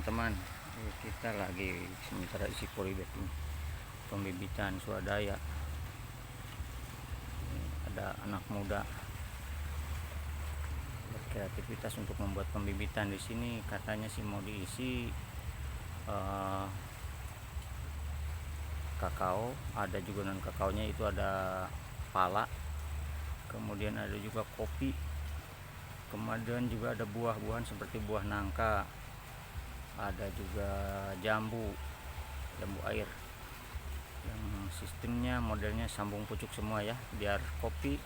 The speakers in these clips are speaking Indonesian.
teman-teman. Kita lagi sementara isi polybag ini pembibitan swadaya. Ada anak muda berkreativitas untuk membuat pembibitan di sini. Katanya sih mau diisi kakao, ada juga non kakaonya, itu ada pala, kemudian ada juga kopi, kemudian juga ada buah-buahan seperti buah nangka, ada juga jambu air, yang sistemnya modelnya sambung pucuk semua ya, biar kopi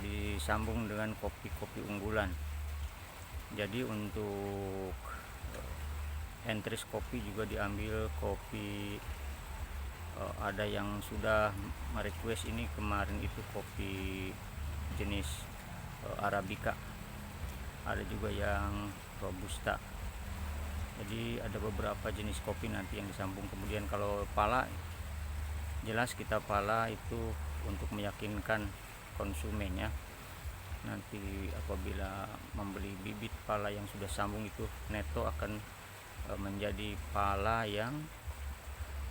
disambung dengan kopi unggulan. Jadi untuk entries kopi juga diambil kopi, ada yang sudah merequest ini kemarin itu kopi jenis Arabica, ada juga yang Robusta. Jadi ada beberapa jenis kopi nanti yang disambung. Kemudian kalau pala, jelas kita pala itu untuk meyakinkan konsumennya. Nanti apabila membeli bibit pala yang sudah sambung itu neto akan menjadi pala yang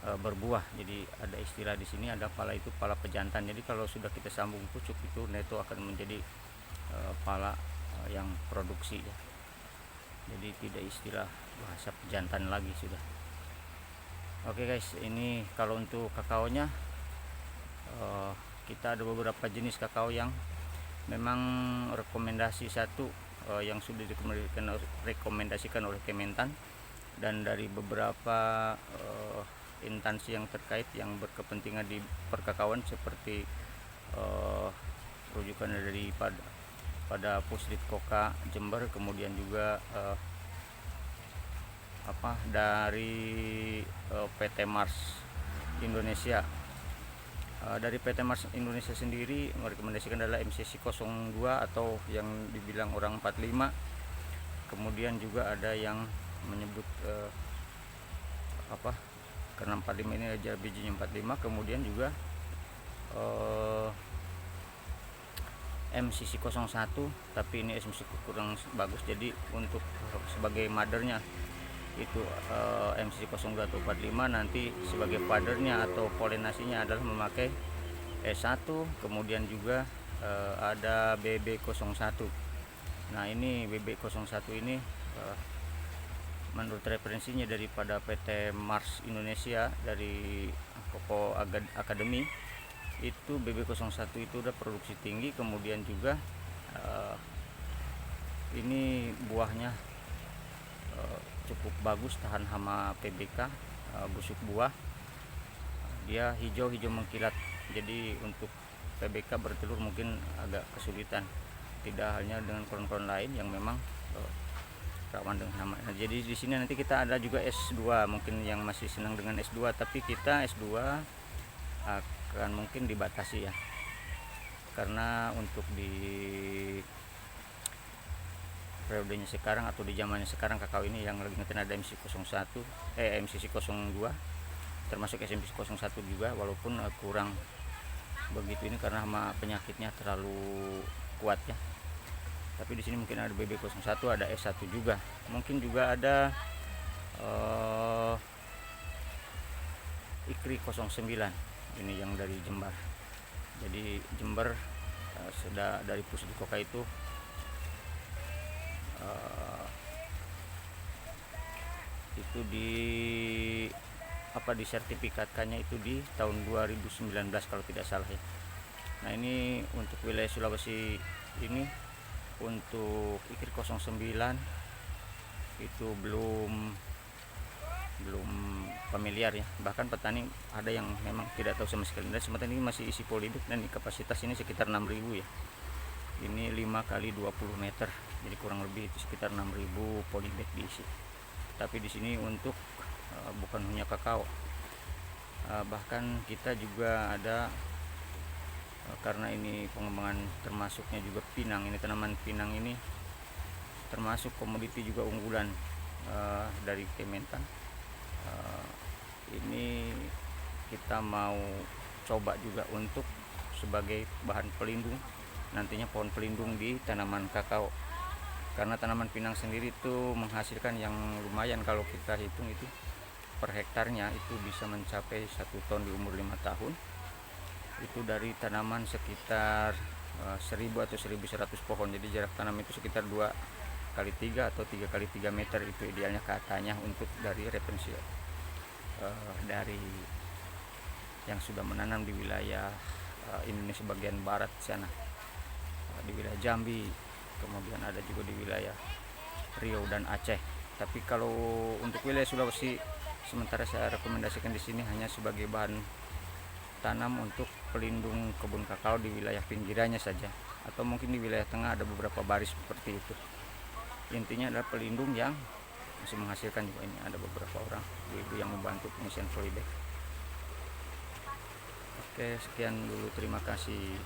berbuah. Jadi ada istilah di sini, ada pala itu pala pejantan. Jadi kalau sudah kita sambung pucuk itu neto akan menjadi pala yang produksi ya. Jadi tidak istilah bahasa pejantan lagi sudah. Oke guys, ini kalau untuk kakaonya kita ada beberapa jenis kakao yang memang rekomendasi satu yang sudah direkomendasikan oleh Kementan dan dari beberapa instansi yang terkait yang berkepentingan di perkakaoan, seperti rujukan dari pada Puslit Koka Jember, kemudian juga dari PT Mars Indonesia. Dari PT Mars Indonesia sendiri merekomendasikan adalah MCC 02 atau yang dibilang orang 45. Kemudian juga ada yang menyebut karena 45 ini aja bijinya 45. Kemudian juga MCC 01, tapi ini MCC kurang bagus. Jadi untuk sebagai mothernya itu MCC 02 atau 45, nanti sebagai fathernya atau polinasinya adalah memakai S1. Kemudian juga ada BB01. Nah ini BB01 ini menurut referensinya daripada PT Mars Indonesia, dari Koko Academy, itu BB01 itu udah produksi tinggi. Kemudian juga ini buahnya cukup bagus, tahan hama PBK, busuk buah, dia hijau mengkilat. Jadi untuk PBK bertelur mungkin agak kesulitan, tidak halnya dengan klon-klon lain yang memang rawan dengan hama. Nah, jadi di sini nanti kita ada juga S2, mungkin yang masih senang dengan S2, tapi kita S2 akan mungkin dibatasi ya, karena untuk di periodenya sekarang atau di zamannya sekarang, kakao ini yang lagi ngetrend ada MCC 02, termasuk SMC 01 juga, walaupun kurang begitu ini karena hama penyakitnya terlalu kuat ya. Tapi di sini mungkin ada BB01, ada S1 juga, mungkin juga ada Ikri 09, ini yang dari Jember. Jadi Jember sudah dari Puslit Koka itu disertifikatkannya itu di tahun 2019 kalau tidak salah ya. Nah ini untuk wilayah Sulawesi ini, untuk Ikri 09 itu belum familiar ya, bahkan petani ada yang memang tidak tahu sama sekali. Dan sementara ini masih isi polybag dan kapasitas ini sekitar 6.000 ya. Ini 5 kali 20 meter, jadi kurang lebih itu sekitar 6.000 polybag diisi. Tapi di sini untuk bukan hanya kakao, bahkan kita juga ada karena ini pengembangan termasuknya juga pinang. Ini tanaman pinang ini termasuk komoditi juga unggulan dari Kementan. Ini kita mau coba juga untuk sebagai bahan pelindung nantinya, pohon pelindung di tanaman kakao. karena tanaman pinang sendiri itu menghasilkan yang lumayan. Kalau kita hitung itu per hektarnya itu bisa mencapai 1 ton di umur 5 tahun. Itu dari tanaman sekitar 1000 atau 1100 pohon. Jadi jarak tanam itu sekitar 2 kali 3 atau 3 kali 3 meter, itu idealnya katanya untuk dari referensi dari yang sudah menanam di wilayah Indonesia bagian barat sana, di wilayah Jambi, kemudian ada juga di wilayah Riau dan Aceh. Tapi kalau untuk wilayah Sulawesi, sementara saya rekomendasikan di sini hanya sebagai bahan tanam untuk pelindung kebun kakao di wilayah pinggirannya saja, atau mungkin di wilayah tengah ada beberapa baris seperti itu. Intinya adalah pelindung yang masih menghasilkan juga. Ini ada beberapa orang ibu yang membantu pengisian polybag. Oke, sekian dulu, terima kasih.